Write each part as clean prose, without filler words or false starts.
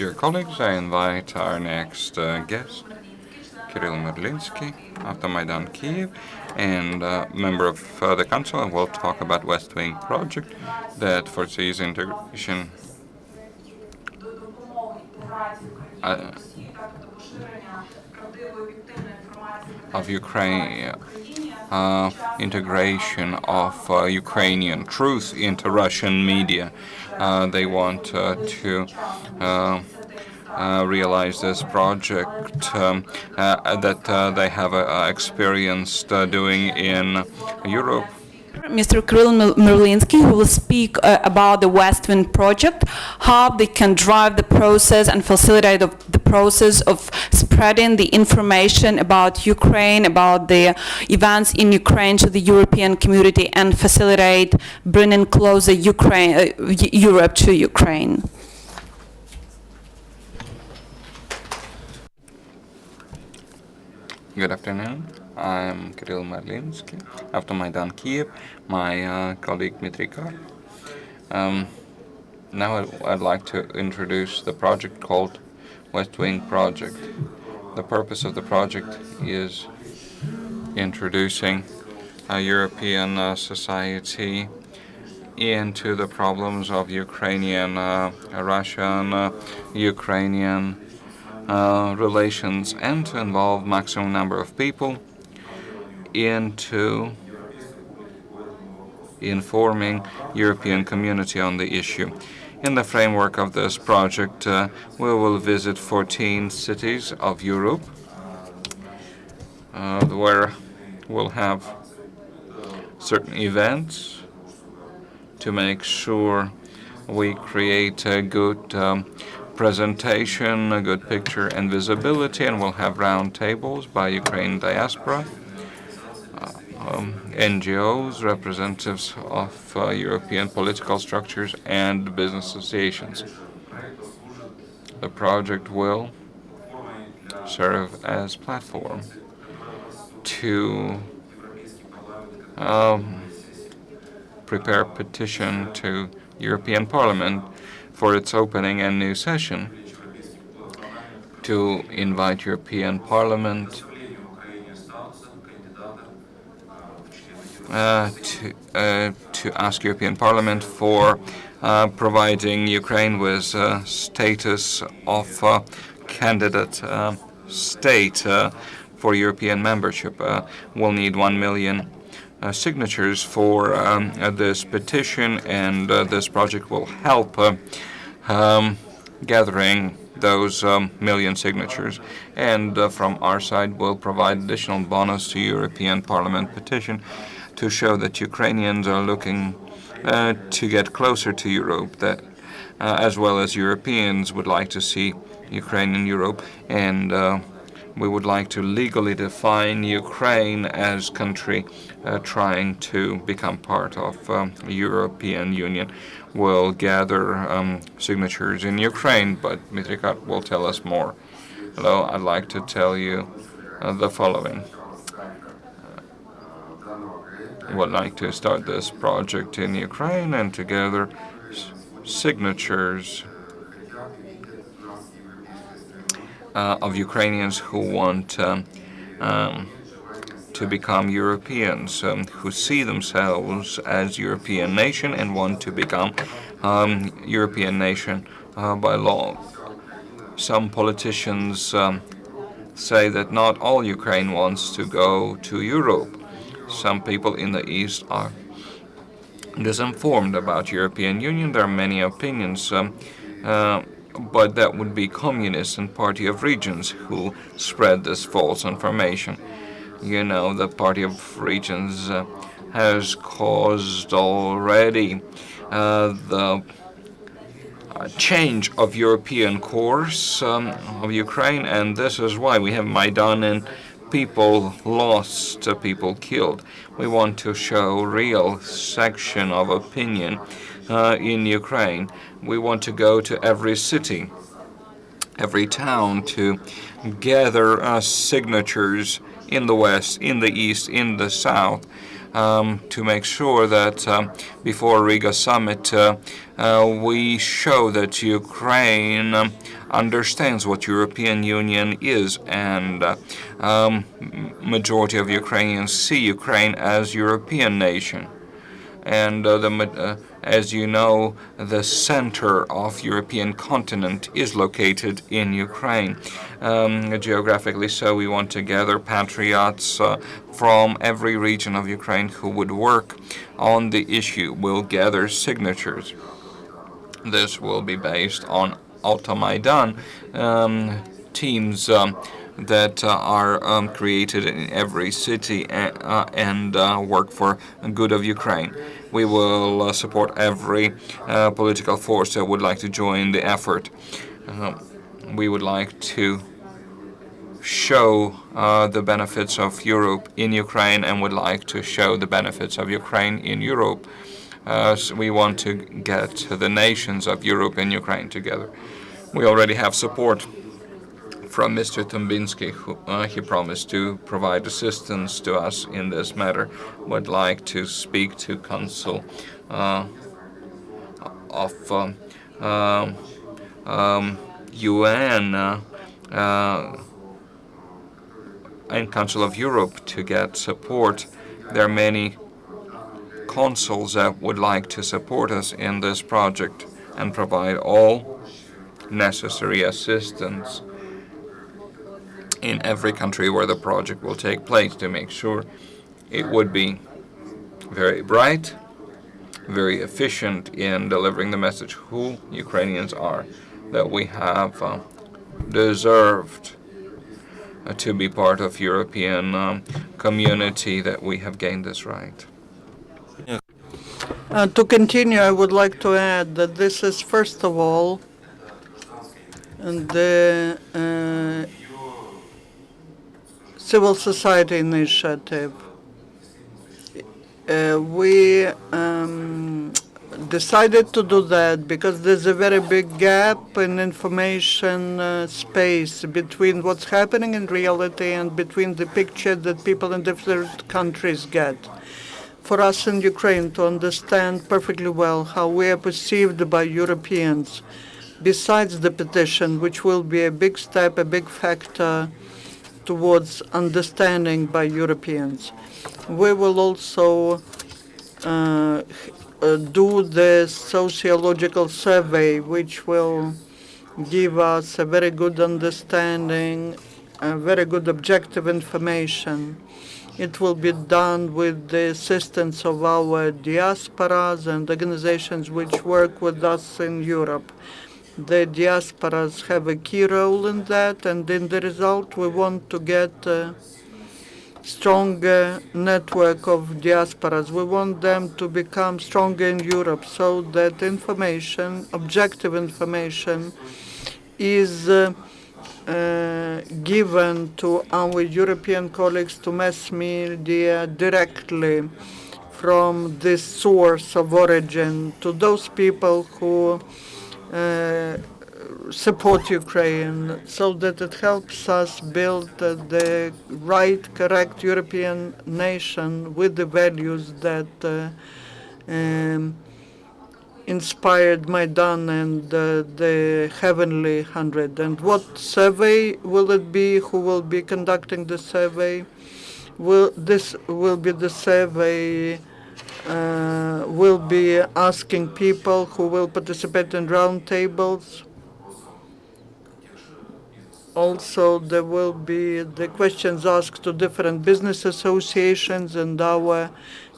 Dear colleagues, I invite our next guest, Kiril Marlinskyy, Avtomaydan Kyiv, and member of the council, and we'll talk about West Wing project that foresees integration uh, of Ukraine, integration of Ukrainian truth into Russian media. They want to realize this project that they have experienced doing in Europe. Mr. Kiril Marlinskyy, who will speak about the West Wing project, how they can drive the process and facilitate the process of spreading the information about Ukraine, about the events in Ukraine to the European community, and facilitate bringing closer Europe to Ukraine. Good afternoon. I'm Kiril Marlinskyy, Avtomaydan Kyiv, my colleague Dmitry Kar. Now I'd like to introduce the project called West Wing Project. The purpose of the project is introducing a European society into the problems of Ukrainian, Russian, Ukrainian relations, and to involve maximum number of people into informing European community on the issue. In the framework of this project, we will visit 14 cities of Europe, where we'll have certain events to make sure we create a good presentation, a good picture and visibility, and we'll have round tables by Ukrainian diaspora, NGOs, representatives of European political structures and business associations. The project will serve as platform to prepare petition to European Parliament for its opening and new session, to invite European Parliament to ask European Parliament for providing Ukraine with status of candidate state for European membership. We'll need 1 million signatures for this petition, and this project will help gathering those million signatures. And from our side, we'll provide additional bonus to European Parliament petition to show that Ukrainians are looking to get closer to Europe, that as well as Europeans would like to see Ukraine in Europe, and we would like to legally define Ukraine as country trying to become part of European Union. We'll gather signatures in Ukraine, but Dmitry will tell us more. Hello, I'd like to tell you the following. Would like to start this project in Ukraine and to gather signatures of Ukrainians who want to become Europeans, who see themselves as European nation and want to become European nation by law. Some politicians say that not all Ukraine wants to go to Europe. Some people in the East are disinformed about European Union. There are many opinions, but that would be communists and Party of Regions who spread this false information. You know, the Party of Regions has caused already the change of European course of Ukraine, and this is why we have Maidan and people lost, people killed. We want to show real section of opinion in Ukraine. We want to go to every city, every town to gather signatures in the west, in the east, in the south, to make sure that before Riga summit we show that Ukraine understands what European Union is, and majority of Ukrainians see Ukraine as European nation. And as you know, the center of European continent is located in Ukraine. Geographically, so we want to gather patriots from every region of Ukraine who would work on the issue. We'll gather signatures. This will be based on Avtomaydan teams that are created in every city and work for the good of Ukraine. We will support every political force that would like to join the effort. We would like to show the benefits of Europe in Ukraine, and would like to show the benefits of Ukraine in Europe. So we want to get the nations of Europe and Ukraine together. We already have support from Mr. Tumbinsky, who he promised to provide assistance to us in this matter. Would like to speak to Council of UN and Council of Europe to get support. There are many consuls that would like to support us in this project and provide all necessary assistance in every country where the project will take place, to make sure it would be very bright, very efficient in delivering the message who Ukrainians are, that we have deserved to be part of European community, that we have gained this right. To continue, I would like to add that this is, first of all, the civil society initiative. We decided to do that because there's a very big gap in information space between what's happening in reality and between the picture that people in different countries get. For us in Ukraine to understand perfectly well how we are perceived by Europeans, besides the petition, which will be a big step, a big factor towards understanding by Europeans. We will also do the sociological survey, which will give us a very good understanding, a very good objective information. It will be done with the assistance of our diasporas and organizations which work with us in Europe. The diasporas have a key role in that, and in the result we want to get a stronger network of diasporas. We want them to become stronger in Europe so that information, objective information, is given to our European colleagues, to mass media directly from this source of origin, to those people who support Ukraine, so that it helps us build the right, correct European nation with the values that inspired Maidan and the Heavenly 100. And what survey will it be? Who will be conducting the survey? This will be the survey. Will be asking people who will participate in roundtables. Also, there will be the questions asked to different business associations, and our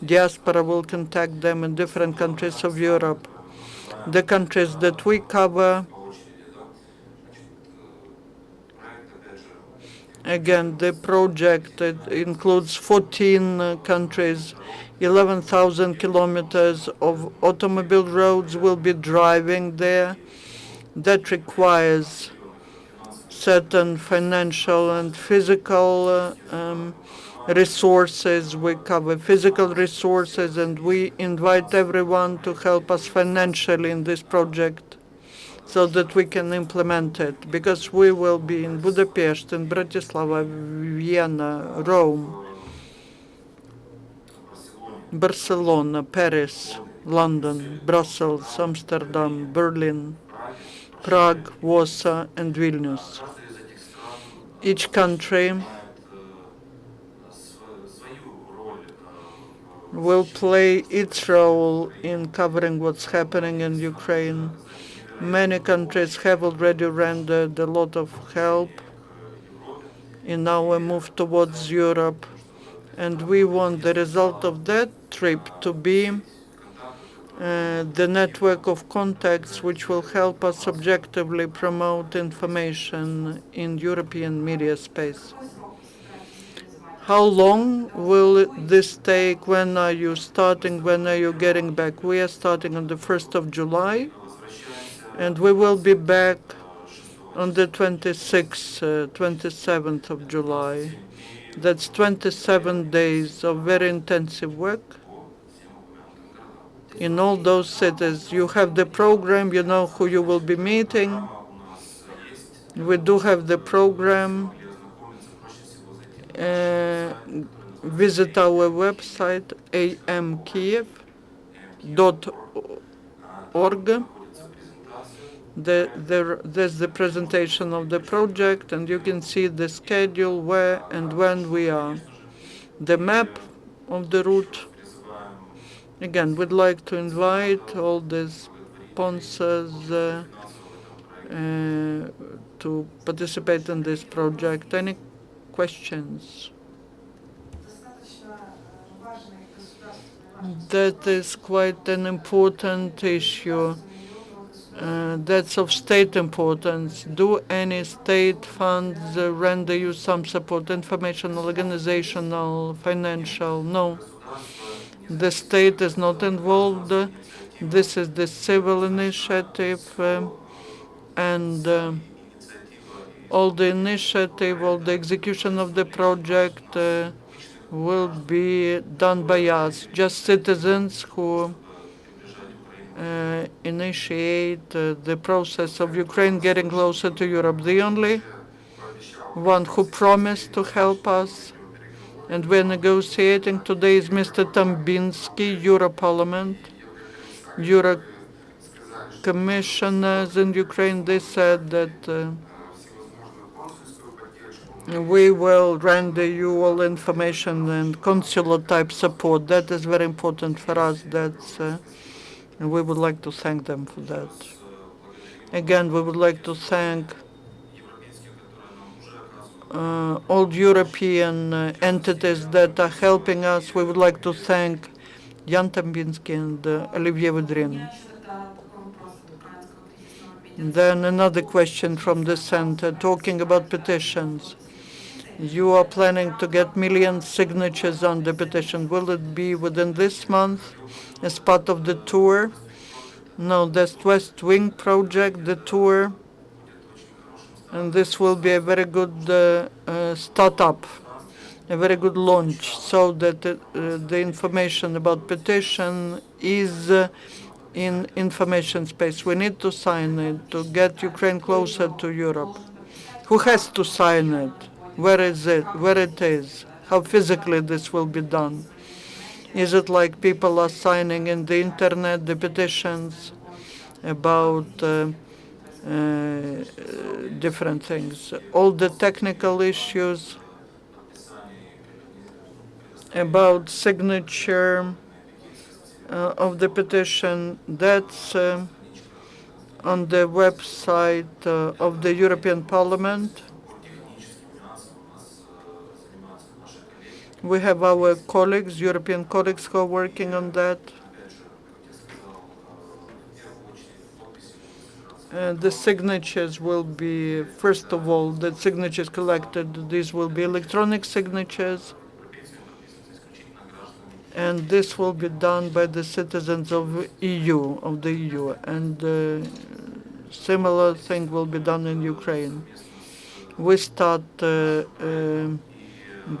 diaspora will contact them in different countries of Europe. The countries that we cover, again, the project includes 14 countries, 11,000 kilometers of automobile roads will be driving there. That requires certain financial and physical resources. We cover physical resources, and we invite everyone to help us financially in this project so that we can implement it, because we will be in Budapest, in Bratislava, Vienna, Rome, Barcelona, Paris, London, Brussels, Amsterdam, Berlin, Prague, Warsaw, and Vilnius. Each country will play its role in covering what's happening in Ukraine. Many countries have already rendered a lot of help in our move towards Europe, and we want the result of that trip to be the network of contacts which will help us objectively promote information in European media space. How long will this take? When are you starting? When are you getting back? We are starting on the 1st of July, and we will be back on the 26th, 27th of July. That's 27 days of very intensive work in all those cities. You have the program, you know who you will be meeting. We do have the program. Visit our website, amkyiv.org. There's the presentation of the project, and you can see the schedule, where and when we are. The map of the route. Again, we'd like to invite all the sponsors to participate in this project. Any questions? That is quite an important issue. That's of state importance. Do any state funds render you some support, informational, organizational, financial? No. The state is not involved. This is the civil initiative, and all the initiative, all the execution of the project will be done by us, just citizens who initiate the process of Ukraine getting closer to Europe. The only one who promised to help us, and we're negotiating today, is Mr. Tambinsky, Europarlament. Euro commissioners in Ukraine, they said that we will render you all information and consular-type support. That is very important for us. And we would like to thank them for that. Again, we would like to thank all European entities that are helping us. We would like to thank Jan Tambinsky and Olivier Vedrin. Then another question from the center, talking about petitions. You are planning to get million signatures on the petition. Will it be within this month as part of the tour? No, that's West Wing project, the tour. And this will be a very good startup, a very good launch, so that the information about petition is in information space. We need to sign it to get Ukraine closer to Europe. Who has to sign it? Where is it? Where it is? How physically this will be done? Is it like people are signing in the internet the petitions about different things? All the technical issues about signature of the petition, that's on the website of the European Parliament. We have our colleagues, European colleagues, who are working on that. The signatures will be, first of all, the signatures collected, these will be electronic signatures, and this will be done by the citizens of the EU, and similar thing will be done in Ukraine. We start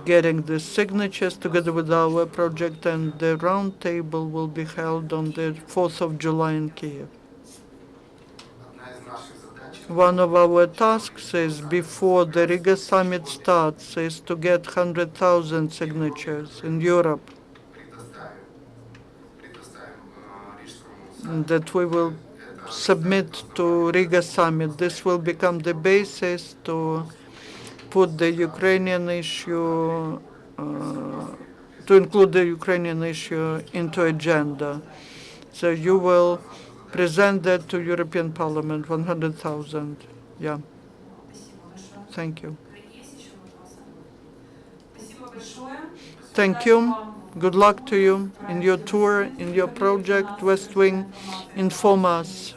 getting the signatures together with our project, and the round table will be held on the 4th of July in Kyiv. One of our tasks is, before the Riga summit starts, is to get 100,000 signatures in Europe that we will submit to Riga summit. This will become the basis to put the Ukrainian issue, to include the Ukrainian issue into agenda. So you will present that to European Parliament, 100,000. Yeah. Thank you. Thank you. Good luck to you in your tour, in your project, West Wing. Inform us.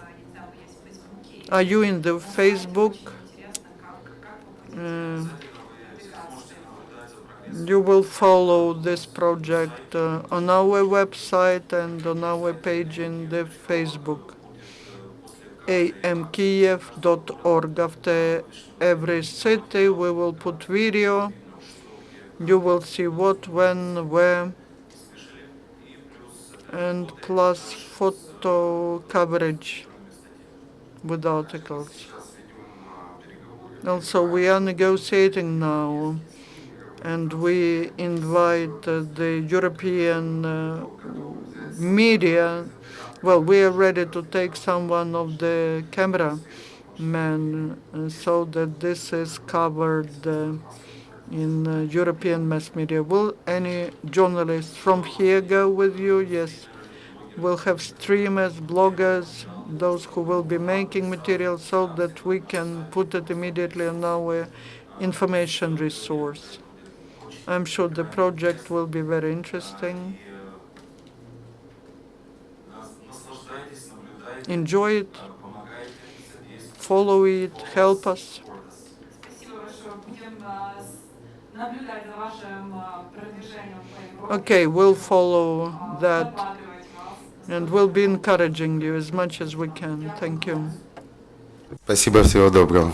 Are you in the Facebook? You will follow this project on our website and on our page in the Facebook. amkyiv.org. After every city, we will put video. You will see what, when, where, and plus photo coverage with articles. Also, we are negotiating now, and we invite the European media. Well, we are ready to take someone of the cameramen so that this is covered in European mass media. Will any journalist from here go with you? Yes. We'll have streamers, bloggers, those who will be making material so that we can put it immediately on our information resource. I'm sure the project will be very interesting. Enjoy it, follow it, help us. Okay, we'll follow that and we'll be encouraging you as much as we can. Thank you. Спасибо, всего доброго.